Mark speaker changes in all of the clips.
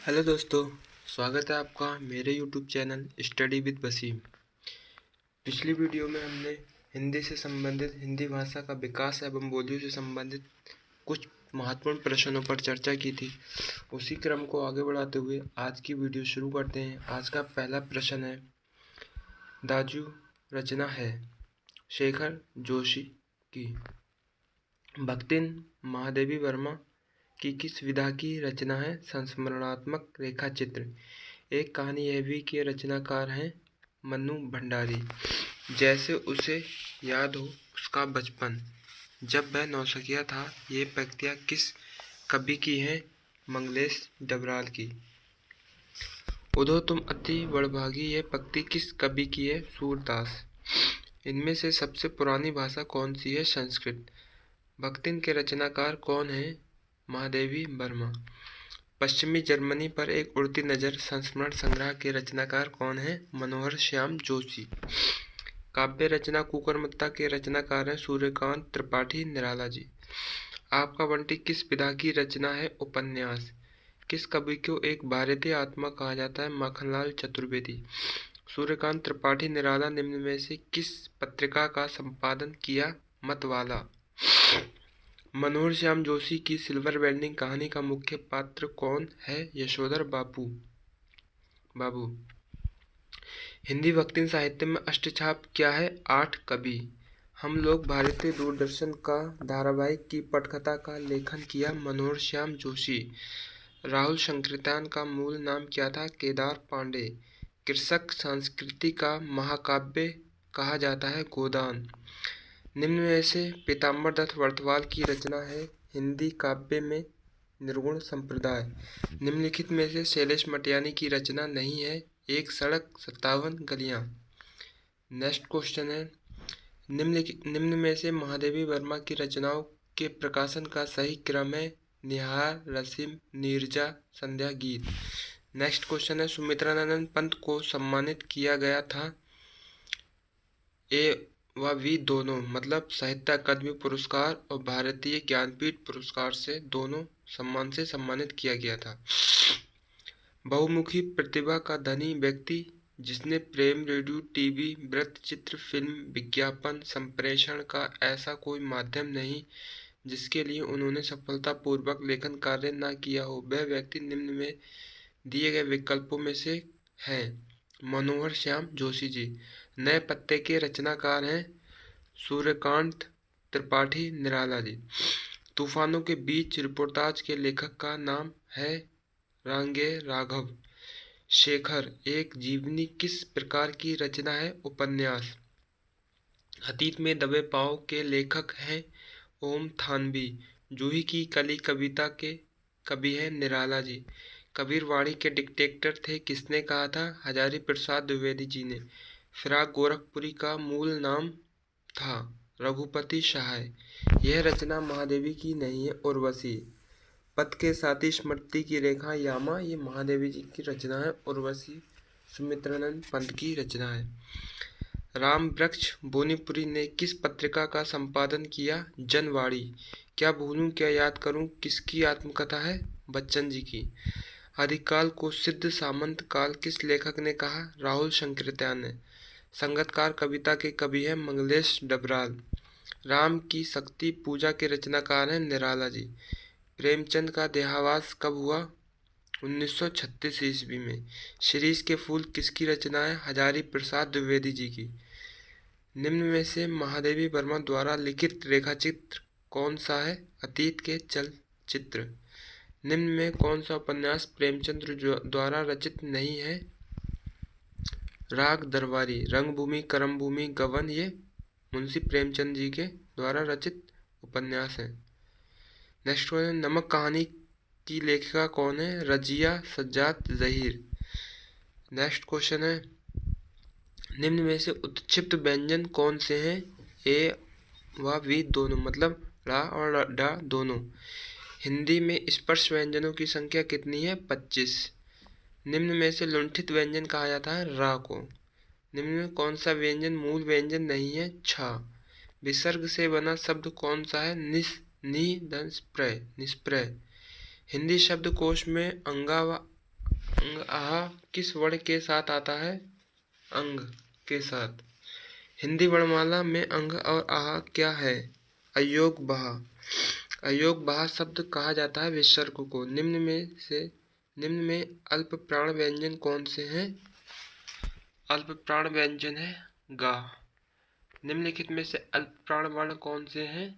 Speaker 1: Hello दोस्तों, स्वागत है आपका मेरे YouTube channel study with Wasim. पिछली वीडियो में हमने हिंदी से संबंधित हिंदी भाषा का विकास एवं बोलियों से संबंधित कुछ महत्वपूर्ण प्रश्नों पर चर्चा की थी। उसी क्रम को आगे बढ़ाते हुए आज की वीडियो शुरू करते हैं। आज का पहला प्रश्न है, दाजू रचना है शेखर जोशी की। भक्तिन महादेवी वर्मा की किस विधा की रचना है? संस्मरणात्मक रेखा चित्र। एक कहानी यह भी कि रचनाकार हैं मन्नू भंडारी। जैसे उसे याद हो उसका बचपन, जब वह नौसिखिया था। ये पंक्तियाँ किस कवि की हैं? मंगलेश डबराल की। उधो तुम अति बड़भागी, ये पंक्ति किस कवि की है? सूरदास। इनमें से सबसे पुरानी भाषा कौन सी है? संस्कृत। भक्तिन के रचनाकार कौन हैं? महादेवी वर्मा। पश्चिमी जर्मनी पर एक उड़ती नज़र संस्मरण संग्रह के रचनाकार कौन हैं? मनोहर श्याम जोशी। काव्य रचना कुकरमुत्ता के रचनाकार हैं सूर्यकांत त्रिपाठी निराला जी। आपका बंटी किस विधा की रचना है? उपन्यास। किस कवि को एक भारतीय आत्मा कहा जाता है? माखनलाल चतुर्वेदी। सूर्यकांत त्रिपाठी निराला निम्न में से किस पत्रिका का संपादन किया? मतवाला। मनोहर श्याम जोशी की सिल्वर वेल्डिंग कहानी का मुख्य पात्र कौन है? यशोधर बाबू। हिंदी भक्ति साहित्य में अष्टछाप क्या है? 8 कवि। हम लोग भारतीय दूरदर्शन का धारावाहिक की पटकथा का लेखन किया मनोहर श्याम जोशी। राहुल संकीर्तन का मूल नाम क्या था? केदार पांडे। कृषक संस्कृति का महाकाव्य कहा जाता है गोदान। निम्न में से पीताम्बर दत्त वर्तवाल की रचना है हिंदी काव्य में निर्गुण संप्रदाय। निम्नलिखित में से शैलेश मटियानी की रचना नहीं है? एक सड़क 57 गलियां। नेक्स्ट क्वेश्चन है, निम्न में से महादेवी वर्मा की रचनाओं के प्रकाशन का सही क्रम है? निहार, रसीम, नीरजा, संध्या गीत। नेक्स्ट क्वेश्चन है, सुमित्रानंद पंत को सम्मानित किया गया था? ए व वी दोनों, मतलब साहित्य अकादमी पुरस्कार और भारतीय ज्ञानपीठ पुरस्कार से दोनों सम्मान से सम्मानित किया गया था। बहुमुखी प्रतिभा का धनी व्यक्ति जिसने प्रेम, रेडियो, टीवी, वृत्तचित्र, फिल्म, विज्ञापन संप्रेषण का ऐसा कोई माध्यम नहीं जिसके लिए उन्होंने सफलतापूर्वक लेखन कार्य न किया हो, वह व्यक्ति निम्न में दिए गए विकल्पों में से है? मनोहर श्याम जोशी जी। नए पत्ते के रचनाकार हैं सूर्यकांत त्रिपाठी निराला जी। तूफानों के बीच रिपोर्टाज के लेखक का नाम है रांगे राघव। शेखर एक जीवनी किस प्रकार की रचना है? उपन्यास। अतीत में दबे पांव के लेखक हैं ओम थानवी। जूही की कली कविता के कवि हैं निराला जी। कबीर वाणी के डिक्टेटर थे किसने कहा था? हजारी प्रसाद द्विवेदी जी ने। फिराक गोरखपुरी का मूल नाम था रघुपति सहाय। यह रचना महादेवी की नहीं है, उर्वशी। पथ के साथी स्मृति की रेखा यामा, ये महादेवी जी की रचना है। उर्वशी सुमित्रानंद पंत की रचना है। राम वृक्ष बोनीपुरी ने किस पत्रिका का संपादन किया? जनवाड़ी। क्या भूलूं क्या याद करूं किसकी आत्मकथा है? बच्चन जी की। आदिकाल को सिद्ध सामंत काल किस लेखक ने कहा? राहुल संकीर्तन ने। संगतकार कविता के कवि हैं मंगलेश डबराल। राम की शक्ति पूजा के रचनाकार हैं निराला जी। प्रेमचंद का देहावास कब हुआ? 1936 ईस्वी में। शिरीष के फूल किसकी रचना है? हजारी प्रसाद द्विवेदी जी की। निम्न में से महादेवी वर्मा द्वारा लिखित रेखाचित्र कौन सा है? अतीत के चलचित्र। निम्न में कौन सा उपन्यास प्रेमचंद द्वारा रचित नहीं है? राग दरबारी। रंगभूमि, कर्मभूमि, गबन, ये मुंशी प्रेमचंद जी के द्वारा रचित उपन्यास है। नेक्स्ट क्वेश्चन, नमक कहानी की लेखिका कौन है? रजिया सज्जाद जहीर। नेक्स्ट क्वेश्चन है, निम्न में से उत्क्षिप्त व्यंजन कौन से हैं? ए व वी दोनों, मतलब ड़ा और डा दोनों। हिंदी में स्पर्श व्यंजनों की संख्या कितनी है? 25। निम्न में से लुंठित व्यंजन कहा जाता है रा को। निम्न में कौन सा व्यंजन मूल व्यंजन नहीं है? छा। विसर्ग से बना शब्द कौन सा है? निष्प्रय। हिंदी शब्दकोश में अंगा व अंग आहा किस वर्ण के साथ आता है? अंग के साथ। हिंदी वर्णमाला में अंग और आहा क्या है? अयोग बहा। अयोग बहा शब्द कहा जाता है विसर्ग को। निम्न में अल्प प्राण व्यंजन कौन से हैं? अल्प प्राण व्यंजन है गा। निम्नलिखित में से अल्प प्राण वर्ण कौन से हैं?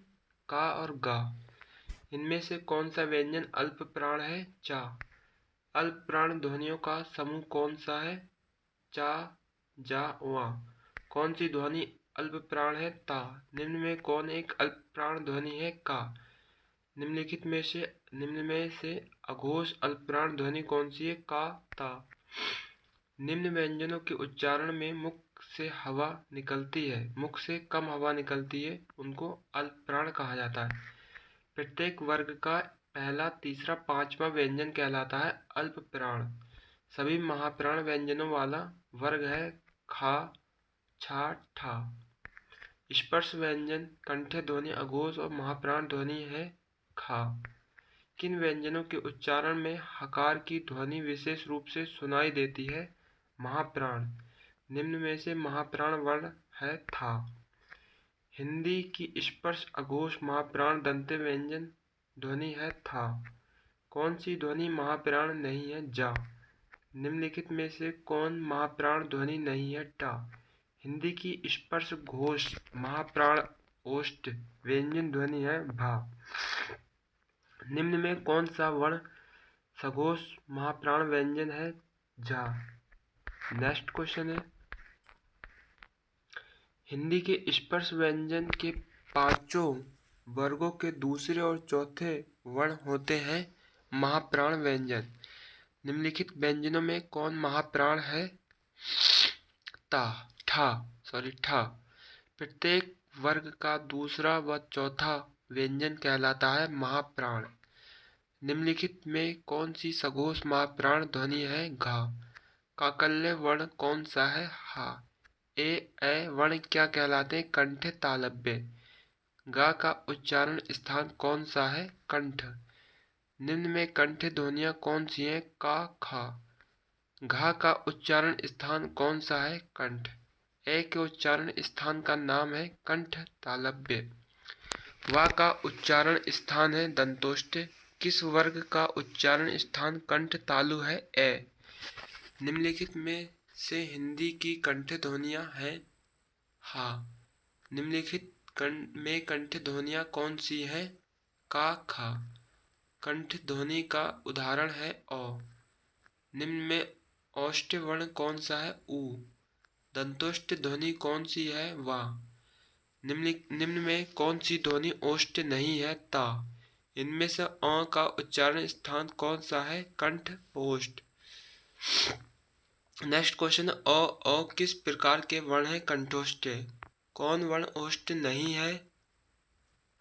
Speaker 1: का और गा। इनमें से कौन सा व्यंजन अल्प प्राण है? चा। अल्प प्राण ध्वनियों का समूह कौन सा है? चा, जा, वा। कौन सी ध्वनि अल्प प्राण है? ता। निम्न में कौन एक अल्प प्राण ध्वनि है? का। निम्न में से अघोष अल्प प्राण ध्वनि कौन सी है? का, ता। निम्न व्यंजनों के उच्चारण में मुख से हवा निकलती है, मुख से कम हवा निकलती है, उनको अल्प प्राण कहा जाता है। प्रत्येक वर्ग का पहला, तीसरा, पांचवा व्यंजन कहलाता है अल्प प्राण। सभी महाप्राण व्यंजनों वाला वर्ग है खा, छा, ठा। स्पर्श व्यंजन कंठ्य ध्वनि अघोष और महाप्राण ध्वनि है खा। किन व्यंजनों के उच्चारण में हकार की ध्वनि विशेष रूप से सुनाई देती है? महाप्राण। निम्न में से महाप्राण वर्ण है था। हिंदी की स्पर्श अघोष महाप्राण दंत्य व्यंजन ध्वनि है था। कौन सी ध्वनि महाप्राण नहीं है? जा। निम्नलिखित में से कौन महाप्राण ध्वनि नहीं है? टा। हिंदी की स्पर्श घोष महाप्राण ओष्ठ व्यंजन ध्वनि है भा। निम्न में कौन सा वर्ण सघोष महाप्राण व्यंजन है? झा। नेक्स्ट क्वेश्चन है, हिंदी के स्पर्श व्यंजन के पांचों वर्गों के दूसरे और चौथे वर्ण होते हैं महाप्राण व्यंजन। निम्नलिखित व्यंजनों में कौन महाप्राण है? ठा। प्रत्येक वर्ग का दूसरा व चौथा व्यंजन कहलाता है महाप्राण। निम्नलिखित में कौन सी सघोष महाप्राण ध्वनि है? घा। काकल्य वर्ण कौन सा है? हा। ए वर्ण क्या कहलाते हैं? कंठ तालव्य। गा का उच्चारण स्थान कौन सा है? कंठ। निम्न में कंठ ध्वनियां कौन सी हैं? का, खा। घा का उच्चारण स्थान कौन सा है? कंठ। ए के उच्चारण स्थान का नाम है कंठ तालव्य। वा का उच्चारण स्थान है दंतोष्ठ। किस वर्ग का उच्चारण स्थान कंठ तालु है? ए। निम्नलिखित में से हिंदी की कंठ ध्वनियां हैं हा। निम्नलिखित में कंठ ध्वनियां कौन सी हैं? का, खा। कंठ ध्वनि का उदाहरण है औ। निम्न में औष्ठ वर्ण कौन सा है? ऊ। दंतोष्ठ ध्वनि कौन सी है? वा। निम्न में कौन सी ध्वनि ओष्ठ नहीं है? ता। इनमें से अ का उच्चारण स्थान कौन सा है? कंठ ओष्ठ। नेक्स्ट क्वेश्चन, अ किस प्रकार के वर्ण है? कंठोष्ठ। कौन वर्ण ओष्ठ नहीं है?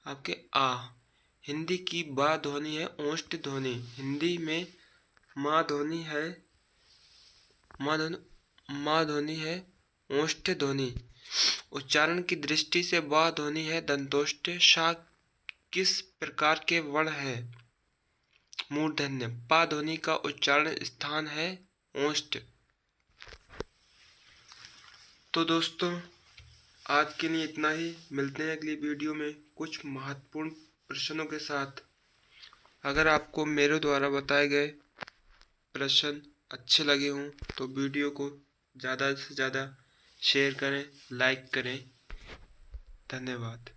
Speaker 1: आपके आ। हिंदी की बा ध्वनि है ओष्ठ ध्वनि। हिंदी में माँ ध्वनि है ओष्ठ ध्वनि। उच्चारण की दृष्टि से बा ध्वनि है दंतोष्ठ। शा किस प्रकार के वर्ण है? मूर्धन्य। पा ध्वनि का उच्चारण स्थान है ओष्ठ। तो दोस्तों आज के लिए इतना ही। मिलते हैं अगली वीडियो में कुछ महत्वपूर्ण प्रश्नों के साथ। अगर आपको मेरे द्वारा बताए गए प्रश्न अच्छे लगे हों तो वीडियो को ज़्यादा से ज़्यादा शेयर करें, लाइक करें। धन्यवाद।